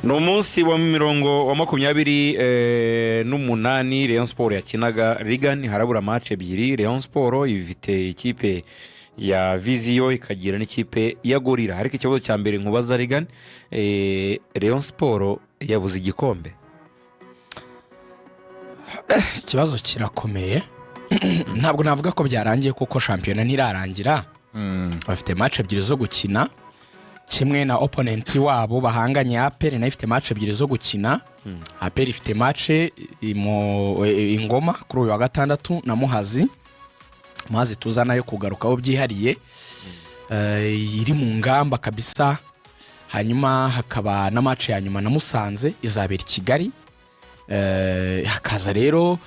no munsi wa mirongo wa 28 Rayon Sport yakinaga Reagan, harabura match ebyiri. Rayon Sport ifite ikipe ya Vision ikagira n'ikipe ya Gorira. Ariko ikibazo cya mbere nkubaza Reagan, Rayon Sport yabuze igikombe. Ikibazo kirakomeye. Ntabwo navuga ko byarangiye kuko shampiyona ntirarangira. Bafite match ebyiri zo gukina, kimwe na opponent wabo bahanganye. APR nayo ifite match ebyiri zo gukina. APR ifite match ingoma kuri uyu wa gatandatu na Muhazi tuzana yo kugarukaho byihariye, iri mu ngamba kabisa. Hanyuma hakaba na match ya nyuma na Musanze izabera i Kigali. Hakaza rero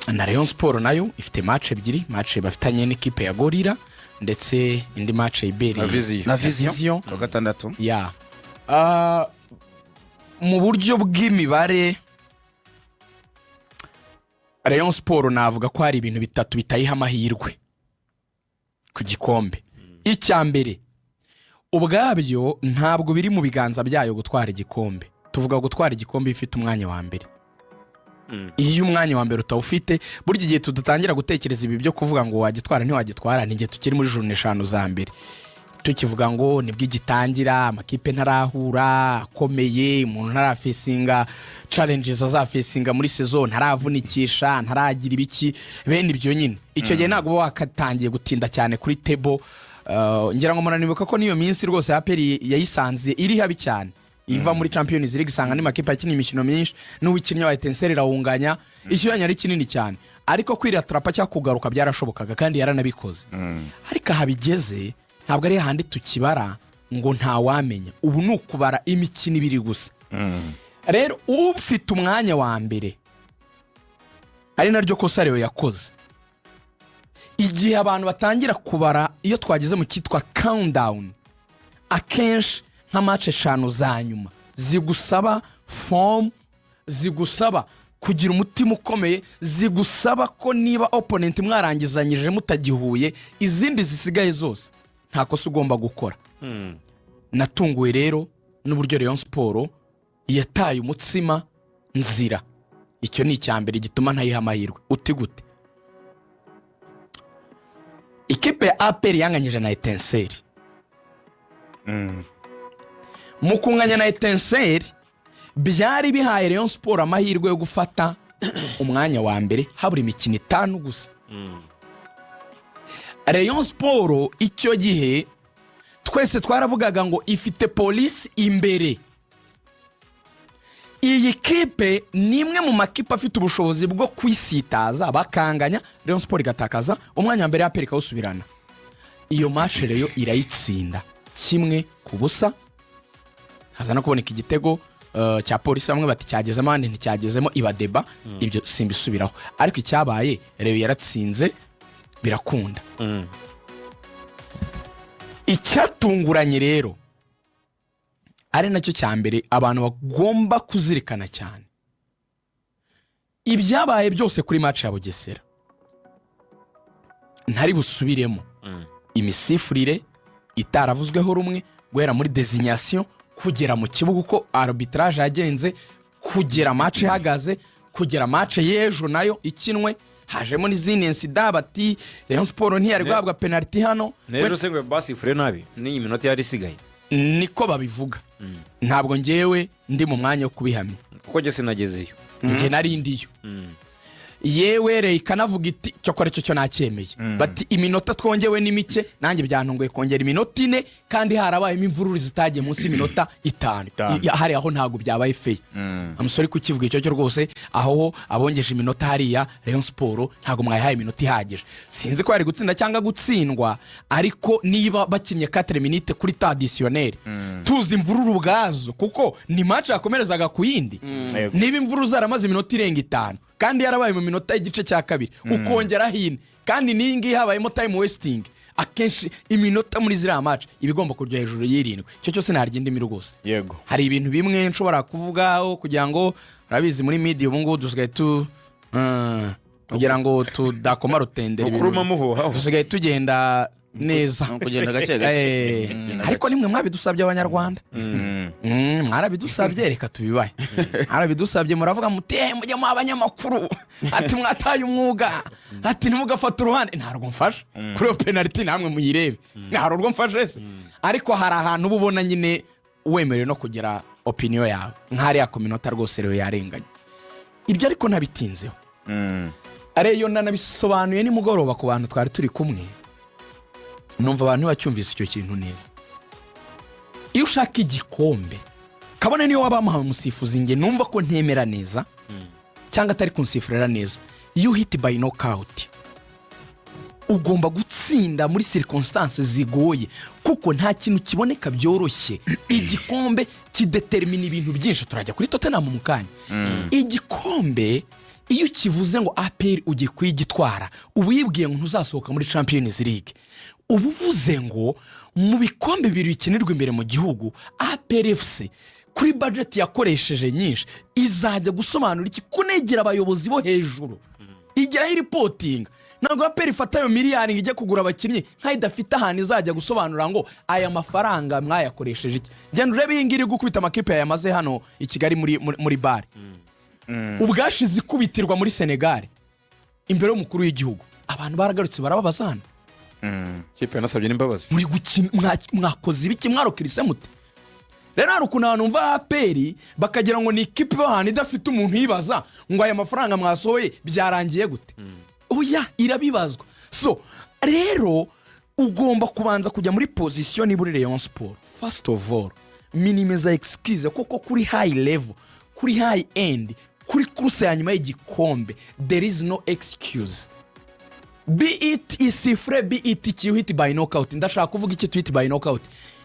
na Rayon Sport nayo ifite match ebyiri, match bafitanye n'ikipe ya Gorira ndetse indi match iberi na Vision ku gatandatu. Ya mu buryo bw'imibare Rayon Sport navuga ko hari ibintu bitatu bitayiha amahirwe ku gikombe. Icya mbere, ubwabyo ntabwo biri mu biganza byayo gutwara igikombe. Tuvuga gutwara igikombe ifite umwanya wa mbere. Iyo umwanya wa mbere utawufite, burya igihe tudatangira gutekereza ibi byo kuvuga ngo wagitwara ntiwagitwara, n'igihe tukiri muri journée 5 za mbere tukivuga ngo nibwo igitangira, amakipe ntarahura akomeye, umuntu ntarafesinga challenges azafesinga muri saison, ntaravunikisha, ntaragira ibiki bene ibyo nyine. Icyo gihe ntabwo wakatangiye gutinda cyane kuri table. Ngira ngo munanibuka ko niyo minsi rwose APR yayisanze iri habi cyane, iva muri Champions League isanga ni makipe yakina imikino myinshi, n'uwikinnye wa Etincelle rawunganya, ishyuranya ari kinini cyane. Ariko kwira trapa cya kugaruka byarashobokaga kandi yaranabikoze. Ariko habigeze ntabwo ari handi tukibara ngo nta wamenya. Ubu nukubara imikino ibiri gusa. Rero ufite umwanya wa mbere ari naryo kosa Rayon yakoze. Igihe abantu batangira kubara iyo twageze mu kitwa countdown, akenshi nka match 5 za nyuma zigusaba form, zigusaba kugira umutima ukomeye, zigusaba ko niba opponent mwarangizanyije mutagihuye, izindi zisigaye zose nta kosa ugomba gukora. Natunguwe rero n'uburyo Rayon Sport yataye umutsima nzira. Icyo ni icyambere gituma ntayiha amahirwe. Uti gute? Ikipe ya APR yanganyije na Etincelle. Mu kunganya na Etincelle byari bihaye Rayon Sport amahirwe yo gufata umwanya wa mbere habura imikino 5 gusa. Rayon Sport icyo gihe twese twaravugaga ngo ifite police imbere. Iyi kipe nimwe mu makipe afite ubushobozi bwo kwisitaza bakanganya, Rayon Sport igatakaza umwanya wa mbere APR ikawusubirana. Iyo match rero irayitsinda 1-0. Hazana kuboneka igitego cya polisi, bamwe bati cyagezemo abandi nticyagezemo, iba deba. Ibyo simbisubiraho, ariko icyabaye Rayon yaratsinze birakunda. Icyatunguranye rero ari nacyo cya mbere abantu bagomba kuzirikana cyane, ibyabaye byose kuri match ya Bugesera ntari busubiremo. Imisifurire itaravuzweho rumwe guhera muri designation kugera mu kibuga uko arbitrage yagenze, kugera match ihagaze, kugera match y'ejo nayo ikinwe, hajemo n'izindi incident bati Rayon Sport ntiyari guhabwa penalty hano. Nero se ngo basifure nabi ni iminota yari isigaye, niko babivuga. Ntabwo ngewe ndi mu mwanya wo kubihamya kuko je sinagezeyo, nge nari ndiyo. Yewe Reagan avuga iti cyo kore cyo nacyemeye. Bati iminota twongewe ni mike, nanjye byantunguye kongera iminota 4 kandi harabayemo imvururu zitagiye munsi iminota 5. Hari aho ntago byabaye fe. Amusori kukivuga icyo cyo rwose, aho abongeje iminota hariya Rayon Sport ntago mwayihaye iminota ihagije. Sinzi ko ari gutsinda cyangwa gutsindwa, ariko niba bakinnye 4 minutes kuri traditionnel tuzi imvururu ubwazo kuko ni match yakomerezaga ku yindi. Niba imvururu zaramaze iminota irenga 5 kandi yarabaye mu minota y'igice cya kabiri ukongera hine, kandi ningi habayemo time wasting, akenshi iminota muri ziriya match ibigomba kurya hejuru y'irindwi. Cyo cyose narigende mi rwose. Yego, hari ibintu bimwe nshobora kuvugaho kugira ngo urabizi muri media ubu ngo dusigaye kugira ngo tudakoma rutendera ukuruma muhuha dusigaye tugenda neza kugenda gake gake ariko nimwe mwabidusabye abanyarwanda mwarabidusabye reka tubibaye mwarabidusabye muravuga muti mujye mu abanyamakuru ati mwataye umwuga ati ntimugafata uruhande ntabwo mfasha kuri iyo penaliti namwe muyirebe ntabwo mfashe se ariko hari ahantu uba ubona nyine wemerewe no kugira opinion yawe nk'ariya ku minota rwose rero yarenganye ibyo ariko ntabitinzeho Rayon nanabisobanuye nimugoroba ku bantu twari turi kumwe numva abantu bacyumvise icyo kintu neza iyo ushaka igikombe kabone niyo wabamuhaye umusifuzi nge numva ko ntemera neza cyangwa atari kunsifurira neza you hit by knockout ugomba gutsinda muri circumstances zigoye kuko nta kintu kiboneka byoroshye igikombe kidetermina ibintu byinshi turajya kuri Tottenham mu kanya igikombe iyo kivuze ngo APR ugiye kuyigitwara ubu yibwiye ngo ntuzasohoka muri Champions League ubuvuze ngo mu bikombe bibiri bikinirwa imbere mu gihugu APR FC kuri budget yakoresheje nyinshi izajya gusobanura iki kunegera abayobozi bo hejuru igeraho reporting ntabwo APR ifata yo miliyari ngo ijye kugura abakinnyi nk'idafite ahantu izajya gusobanura ngo aya mafaranga mwayakoresheje iki genda urebe iyi ngiri gukubita amakipe yamaze hano i Kigali muri bare ubwashize ikubitirwa muri Senegal imbere y'umukuru w'igihugu abantu baragarutse barababazana kipe yanasabye n'imbabazi muri gukina mwakoze ibiki mwarokirise mute rero hari ukuntu abantu mva APR bakagira ngo ni ikipe y'ahantu idafite umuntu yibaza ngo aya mafaranga mwasohoye byarangiye gute oya irabibazwa so rero ugomba kubanza kujya muri position iburi Rayon Sport first of all minimiza excuse kuko kuri high level kuri high end kuri kuruse ya nyuma y'igikombe there is no excuse be it isifre be it hit by knockout ndashaka kuvuga iki hit by knockout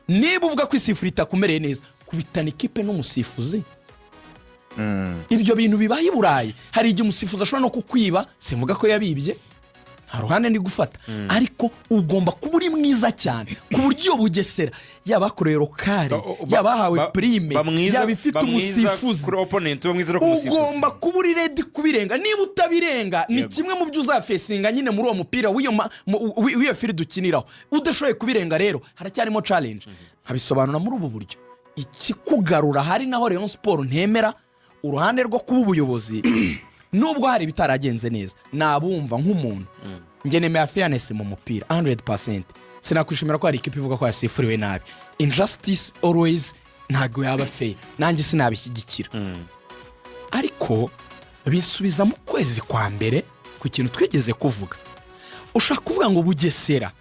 niba uvuga ko isifre itakumereye neza kubitana ikipe n'umusifuzi ibyo bintu bibaye Burayi hari igihe umusifuzi ashobora no kukwiba simvuga ko yabibye nta ruhande ndi gufata ariko ugomba kuba uri mwiza cyane ku buryo bugesera yabakoreye rokare yabahawe prime yabifite umusifuzi ugomba kuba uri ready kubirenga niba utabirenga ni kimwe mu byo uzafesinga nyine muri uwo mupira w'iyo firi dukiniraho udashoboye kubirenga rero haracyarimo challenge nkabisobanura muri ubu buryo ikikugarura hari naho Rayon Sport ntemera uruhande rwo kuba ubuyobozi nubwo hari bitaragenze neza nabumva nk'umuntu nge nemeye fairness mu mupira 100% sinakwishimira ko hari ikipe ivuga ko yasifuriwe nabi injustice always ntago yaba fair nanjye sinabishyigikira ariko bisubiza mu kwezi kwa mbere ku kintu twigeze kuvuga ushaka kuvuga ngo Bugesera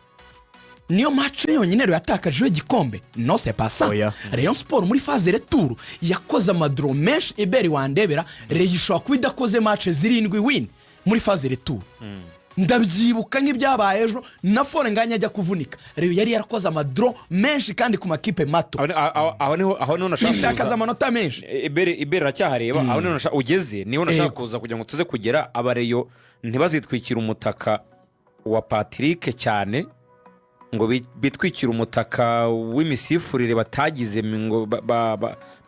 niyo match yonyine yatakaje igikombe no c'est pas ça Rayon Sport muri phase retour yakoze amadro mesh eberi wandebera reyishwa kubidakoze match zirindwi win muri phase retour ndabyibuka nk'ibyabaye ejo na fore nganya ajya kuvunika Rayon yari yarakoze amadro menshi kandi ku makipe mato aho niho nashaka itakaza amanota menshi iberi racyahareba aho niho nashaka ugeze niho nashaka kuza kugira ngo tuze kugera abareyo ntibazitwikira umutaka wa Patrick cyane ngo bitwikira umutaka w'imisifurire batagize ngo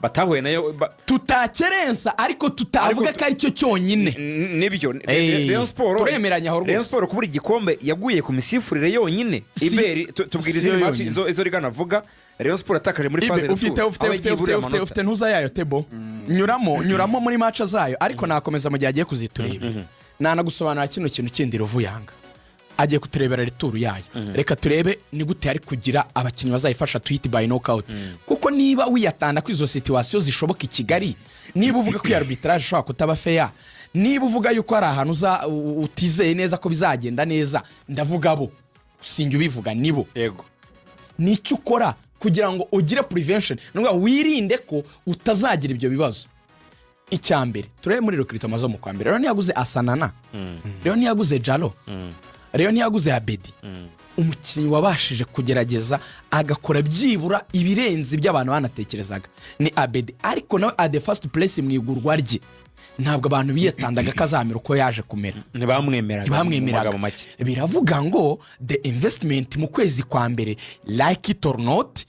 batahuye nayo tutakerensa ariko tutavuga ko ari cyo cyonyine nibyo Rayon Sport turemeranya aho Rayon Sport kubura igikombe yaguye ku misifurire yonyine iberi tubwirize match izo rigana vuga Rayon Sport atakaje muri phase ufite ntuza yayo tebo nyuramo muri match zayo ariko nakomeza mu gihe agiye kuzitureba nanagusobanura kino kintu kindi Ruvuyanga agiye kuturebera returu yayo reka turebe ni gute ari kugira abakinnyi bazayifasha hit by knockout kuko niba wiyatanda ko izo situation zishoboka i Kigali niba uvuga ko arbitrage ishobora kutaba fair niba uvuga yuko ari ahantu utizeye neza ko bizagenda neza ndavuga bo usinge ubivuga nibo yego nicyo ukora kugira ngo ugire prevention nubwo wirinde ko utazagira ibyo bibazo icyambere turebe muri recruitment zo mu kwambere rero niyaguze Asanana rero niyaguze Jalo rero niyaguze Abedi umukinnyi wabashije kugerageza agakora byibura ibirenze by'abantu banatekerezaga ni Abedi ariko nawe at the first place mu igurwa rye ntabwo abantu biyatandaga kazamira uko yaje kumera ntibamwemeraga biravuga ngo the investment mu kwezi kwa mbere like it or not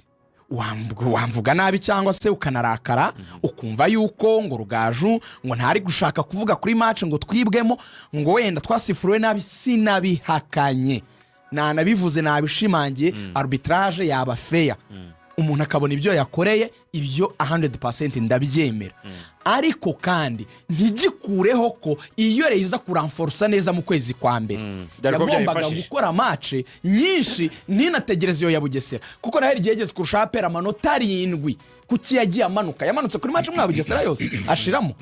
wamvuga nabi cyangwa se ukanarakara ukumva yuko ngo Rugaju ngo ntari gushaka kuvuga kuri match ngo twibwemo ngo wenda twasifuriwe nabi, sinabihakanye nanabivuze nabishimangiye. Arbitrage yaba fair, umuntu akabona ibyo yakoreye, ibyo 100% ndabyemera. Ariko kandi ntigikureho ko iyo reiza kuranforsa neza mu kwezi kwa mbere yagombaga gukora match nyinshi ninategereza iyo ya Bugesera, kuko naho rigegeze kurusha apera amanota 7 kuki yagiye amanuka, yamanutse kuri match mwa Bugesera yose ashiramo.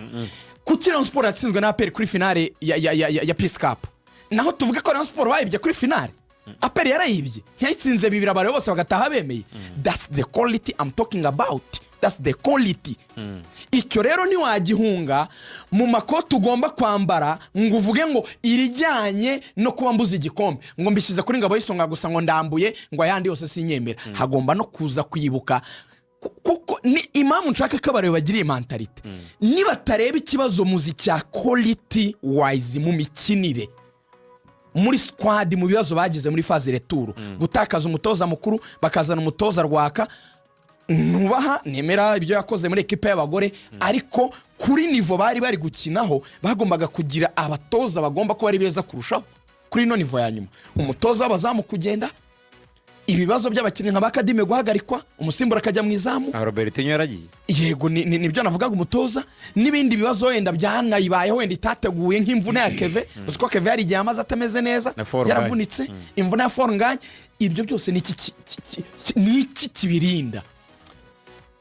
Kuki Rayon Sport yatsinzwe na apera kuri finale ya Peace Cup, naho tuvuge ko Rayon Sport bayibye kuri finale, apera yarayibye ntiyatsinze bibiri abare bose bagataha bemeye. That's the quality I'm talking about, that's the quality. Icyo rero ni wagihunga mu makoti ugomba kwambara ngo uvuge ngo irijyanye no kuba mbuze igikombe ngo mbishyize kuri Ngabo y'Isonga gusa ngo ndambuye ngo ayandi yose sinyemera. Hagomba no kuza kwibuka, kuko ni impamvu nshaka ko abarebe bagiriye mentalite. Niba tareba ikibazo muzi cya quality wise mu mikinire, muri squad, mu bibazo bagize muri phase retour, gutakaza umutoza mukuru bakazana umutoza Rwaka, nubaha nemera ibyo yakoze muri ekipe y'abagore, ariko kuri nivo bari gukinaho bagombaga kugira abatoza bagomba kuba ari beza kurushaho. Kuri no nivo ya nyuma umutoza w'abazamu kugenda, ibibazo by'abakinnyi nka bakadime guhagarikwa, umusimbura akajya mu izamu. Robertinho yaragiye, yego nibyo navugaga umutoza, n'ibindi bibazo wenda byanayibaye wenda itateguye nk'imvune ya Keve, uziko Keve yari igihe amaze atameze neza, yaravunitse imvune ya Fornganye. Ibyo byose ni iki kibirinda.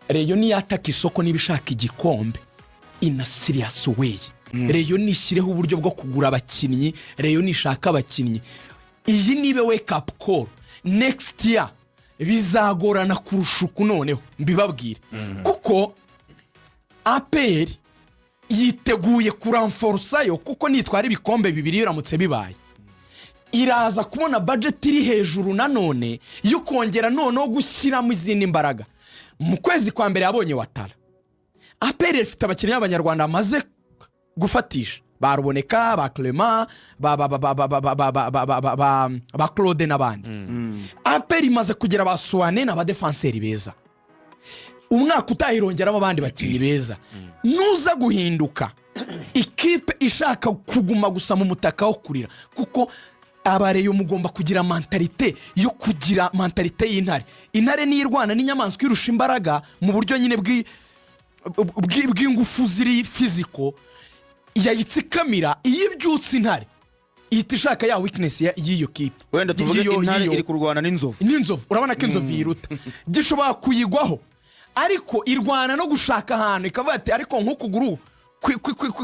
Rayon ni yataka isoko nibishaka igikombe in a serious way. Rayon nishyireho uburyo bwo kugura abakinnyi, Rayon nishaka abakinnyi. Iyi nibe wake up call. Next year bizagorana kurusha uku noneho mbibabwire, kuko APR yiteguye kuranforsa yo, kuko nitwara ibikombe bibiri biramutse bibaye iraza kubona budget iri hejuru nanone yo kongera noneho gushyiramo izindi imbaraga. Mu kwezi kwa mbere yabonye Watara, APR ifite abakinnyi b'Abanyarwanda amaze gufatisha, baruboneka ba Clement ba Claude n'abandi. APR imaze kugira ba Suwane n'aba defenseur beza, umwaka utahirongeramo abandi bakinnyi beza. Nuza guhinduka ikipe ishaka kuguma gusa mu mutaka wo kurira, kuko abareyo mugomba kugira mentalite yo kugira mentalite y'intare. Intare ni irwana n'inyamaswa irusha imbaraga mu buryo nyine bw'ingufu ziri physical, yayitsikamira iyo ibyutse intare ihita ishaka ya weakness y'iyo kipe. Wenda tuvuge intare iri kurwana n'inzovu, urabona ko inzovu yiruta gishobora kuyigwaho, ariko irwana no gushaka ahantu ikavuga ati ariko nk'ukuguru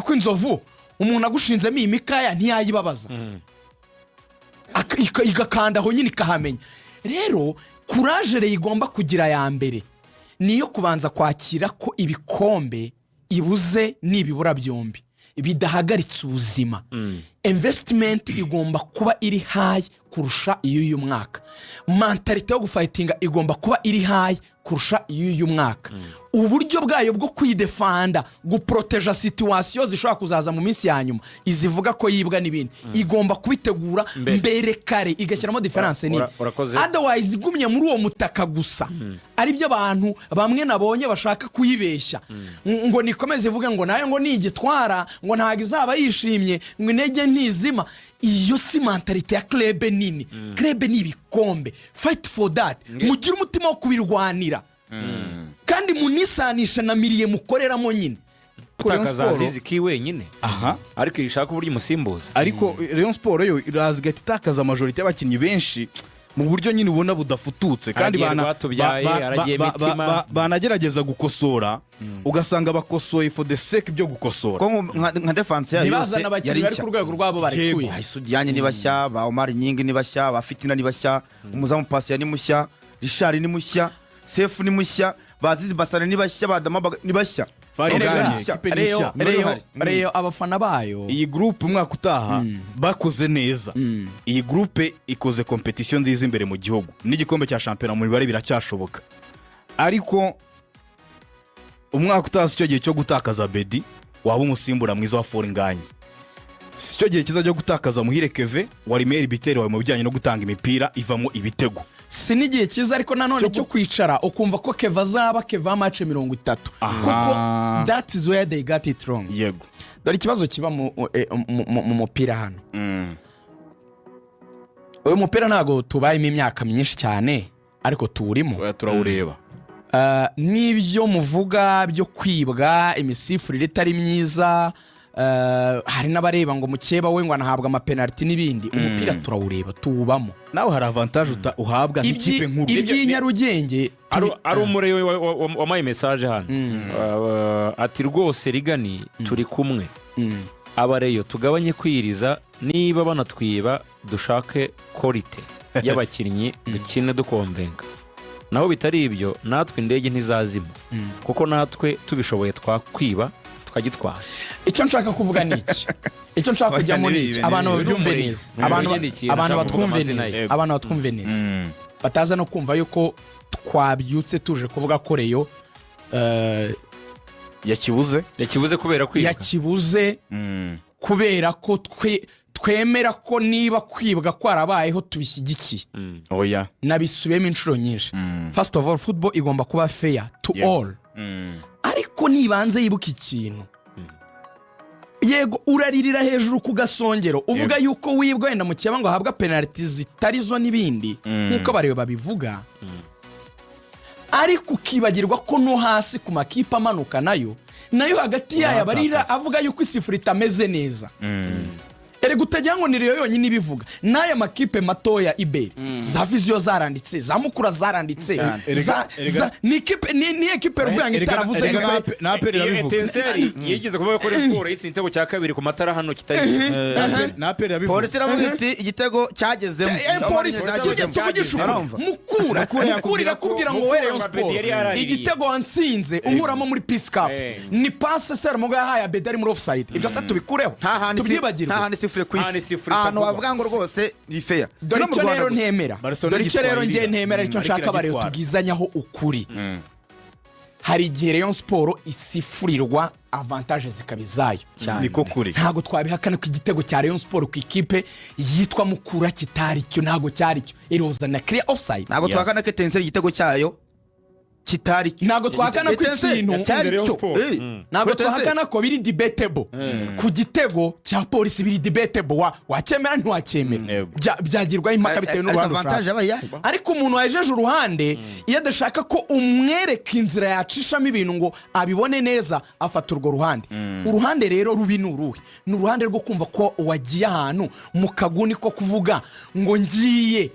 kw'inzovu umuntu agushinzemo iyi mikaya ntiyayibabaza, igakanda aho nyine ikahamenya. Rero courage igomba kugira ya mbere niyo kubanza kwakira ko ibikombe ibuze n'ibibura byombi bidahagaritse ubuzima. Investment igomba kuba iri high kurusha iyo mwaka, mentalite yo gufightinga igomba kuba iri high kurusha iyo mwaka. Uburyo bwayo bwo kwidefanda, guproteja situation zishobora kuzaza mu minsi ya nyuma izivuga ko yibwa n'ibindi, igomba kubitegura mbere kare, igashyiramo difference ni otherwise igumye muri uwo mutaka gusa. Ari byo abantu bamwe nabonye bashaka kuyibeshya ngo nikomeze ivuge ngo nayo ngo nigitwara ngo ntago izaba yishimye ngo intege ntizima. Iyo si mentalite ya club nini. Club ni ibikombe, fight for that, mugire umutima wo kubirwanira kandi munisanisha na miriye mukoreramo nyine. Utakaza Azizi ki wenyine, ariko irishaka uburyo musimbuza. Ariko Rayon Sport yo irazga itakaza majority y'abakinnyi benshi mu buryo nyine ubona budafututse, kandi banagerageza gukosora, ugasanga bakosoye for the sake byo gukosora. Nka defense ya yose yari ku rwego rwabo barekuye. Isudiyanye ni bashya, ba Omar Nyingi ni bashya, ba Fitina ni bashya, umuzamu Pasi ni mushya, Richard ni mushya, Sefu ni mushya, Bazizi Basane ni bashya, Badama ni bashya. Reyo abafana bayo iyi groupe umwaka utaha bakoze neza. Iyi groupe ikoze competition nziza imbere mu gihugu, n'igikombe cya champion mu bibare biracyashoboka. Ariko umwaka utaha cyo gihe cyo gutakaza Bedi waba umusimbura mwiza wa Fornganye, cyo gihe kiza cyo gutakaza Muhire Keve wa Rimeri Biteri wa mu bijyanye no gutanga imipira ivamo ibitego. si n'igihe cyiza ariko nanone cyo kwicara ukumva ko keva azaba keva match 30 kuko that is where they got it wrong. yego dore ikibazo kiba mu mupira hano. uyu mupira ntago tubayemo imyaka myinshi cyane ariko tuwurimo turawureba. n'ibyo muvuga byo kwibwa imisifurire itari myiza, hari n'abareba ngo mukeba we ngo anahabwa amapenaliti n'ibindi. umupira turawureba tuwubamo, nawe hari avantage uhabwa nk'ikipe nkuru. iby'inyarugenge ari umureyo wamaye message hano ati rwose rigani turi kumwe abareyo tugabanye kwiriza, niba banatwiba dushake quality y'abakinnyi dukine dukomvenga, naho bitari ibyo natwe indege ntizazima kuko natwe tubishoboye twakwiba tukagitwara. icyo nshaka kuvuga ni iki, icyo nshaka kujya muri iki, abantu babyumve neza, abantu batwumve neza, bataza no kumva yuko twabyutse tuje kuvuga ko Rayon yakibuze kubera kwibwa, yakibuze kubera ko twemera ko niba kwibwa kwarabayeho tubishyigikiye. oya nabisubiyemo inshuro nyinshi. first of all football igomba kuba fair to all, ariko nibanze yibuka ikintu. yego uraririra hejuru ku gasongero uvuga yuko wibwa wenda mukeba ngo ahabwa penalty zitari zo n'ibindi nk'uko bariyo babivuga, ariko ukibagirwa ko no hasi ku makipe amanuka nayo hagati yayo abarira avuga yuko isifuri itameze neza. erega utagira ngo ni Rayon yonyine ibivuga, n'aya makipe matoya iberi za Viziyo zaranditse, za Mukura zaranditse, ni ekipe ruvuga ngo itaravuze na aperi irabivuga. Tenseri yigeze kuvuga ko Sport yitsinze igitego cya kabiri ku matara hano kitari na aperi irabivuga. polisi iravuga iti igitego cyagezemo, polisi tuvugisha Mukura irakubwira ngo we Rayon Sport igitego wansinze unkuramo muri Peace Cup ni passe Serumogo yahaye Abedi ari muri offside. ibyo se tubikureho tubyibagirwe. ahantu wavuga ngo rwose ni fair. dore icyo rero ntemera, njye ntemera icyo nshaka bariyo tubwizanyaho ukuri. hari igihe Rayon Sport isifurirwa avantage zikabizayo, niko kuri. ntago twabihakana ko igitego cya Rayon Sport ku ikipe yitwa Mukura kitari cyo, ntago cyari cyo, iroza na clear offside. ntago twakana ko Tenseri igitego cyayo kitari cyo, ntago twakana ko ikintu cyari cyo, ntago twakana ko biri debatable ku gitego cya polisi biri debatable, wacyemera ntiwacyemera, byagirwaho impaka bitewe n'uruhande ushaka. ariko umuntu wajeje uruhande iyo adashaka ko umwereka inzira yacishamo ibintu ngo abibone neza afata urwo ruhande. uruhande rero rubi ni uruhe? ni uruhande rwo kumva ko wagiye ahantu mu kaguni ko kuvuga ngo ngiye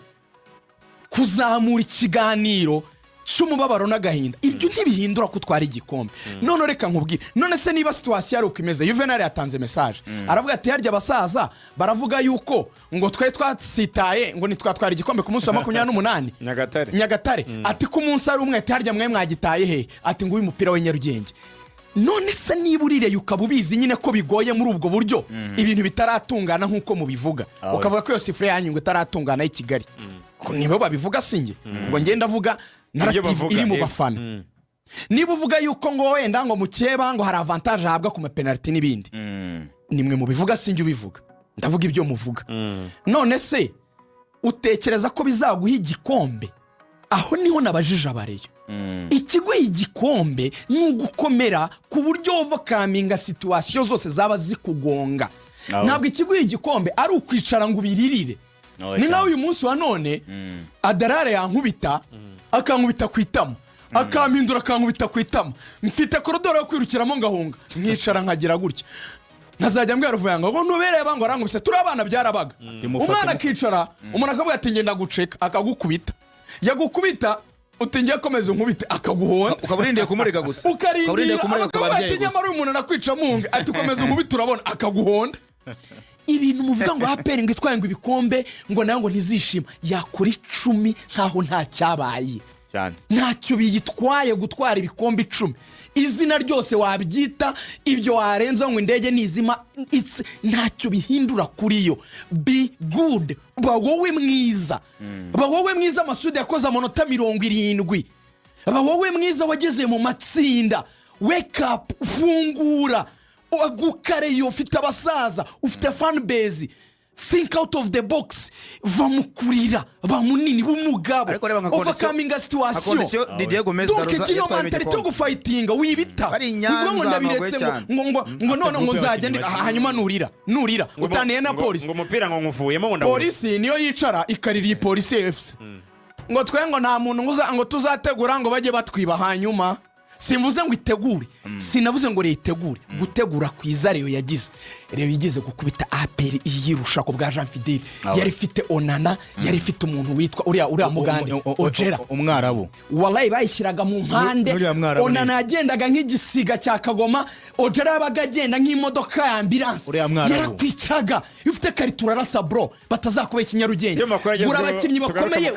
kuzamura ikiganiro cy'umubabaro n'agahinda. ibyo ntibihindura ko twari igikombe. none reka nkubwire, none se niba situation ari uko imeze, Juvenal yatanze message aravuga ati harya abasaza baravuga yuko ngo twe twasitaye ngo nitwatwara igikombe ku munsi wa 28 Nyagatare ati ku munsi ari umwe ati harya mwe mwagitaye he, ati ngo uyu mupira wa Nyarugenge. none se niba urire yukabubizi nyine ko bigoye muri ubwo buryo ibintu bitaratungana nk'uko mubivuga, ukavuga ko iyo sifure yanyu ngo itaratungana i Kigali, nibo babivuga singe ngo ngenda avuga narrative iri mu bafana. niba uvuga yuko ngo wenda ngo mukeba ngo hari avantage ahabwa ku mapenalty n'ibindi, nimwe mu bivuga singe ubivuga, ndavuga ibyo muvuga. none se utekereza ko bizaguha igikombe? aho niho nabajije abareyo. ikigo igikombe ni ugukomera ku buryo overcoming situation zose zaba zikugonga. ntabwo ikigo igikombe ari ukwicara ngo ubiririre. ni nawe uyu munsi wa none Adarare yankubita akankubita ku itama, akampindura akankubita ku itama, mfite korodoro yo kwirukiramo ngahunga, nkicara nkagira gutya, nkazajya mbwira Ruvuga ngo nubereye bango arankubise. turi abana byarabaga, umwana akicara umuntu akavuga ati ngenda guceka, akagukubita, yagukubita utingiye komeza unkubite akaguhonda, ukaburindiye kumurega gusa, ukarindiye kumurega ku babyeyi gusa, nyamara uyu muntu anakwica munge ati komeza unkubite urabona akaguhonda. ibintu muvuga ngo aperi ngo itwaye ngo ibikombe ngo nayo ngo ntizishima, yakora 10 nkaho nta cyabaye cyane, ntacyo biyitwaye gutwara ibikombe 10. izina ryose wabyita ibyo warenza ngo indege nizima, ntacyo bihindura kuri yo. be good, ba wowe mwiza, ba wowe mwiza. Masudi yakoze amanota 70, ba wowe mwiza wageze mu matsinda. wake up, fungura, ugukare yo, ufite abasaza, ufite fan base. think out of the box bamukurira bamunini b'umugabo Ariko reba nka overcoming a situation condition Didier Gomez donc Darosa kino yatwaye mentality yo igikombe. gufightinga wibita Bari i Nyanza, ngo ndabiretse cyane. ngo none ngo nzagende hanyuma nurira utaniye na polisi ngo umupira ngo nguvuyemo ngo ndabona polisi niyo yicara ikaririye polisi FC ngo twe ngo nta muntu ngo tuzategura ngo bajye batwiba hanyuma simvuze ngo itegure sinavuze ngo itegure gutegura kwiza Rayon yagize Rayon yigeze gukubita APR iyirusha ko bwa Jean Fidèle yari ifite Onana yari ifite umuntu witwa uriya mugande Ojera umwarabu wallahi bayishyiraga mu mpande Onana yagendaga nk'igisiga cya Kagoma Ojera yabaga agenda nk'imodoka ya ambulance yarakwicaga ufite karitura rasa bro batazakubeshya Nyarugenge gura abakinnyi bakomeye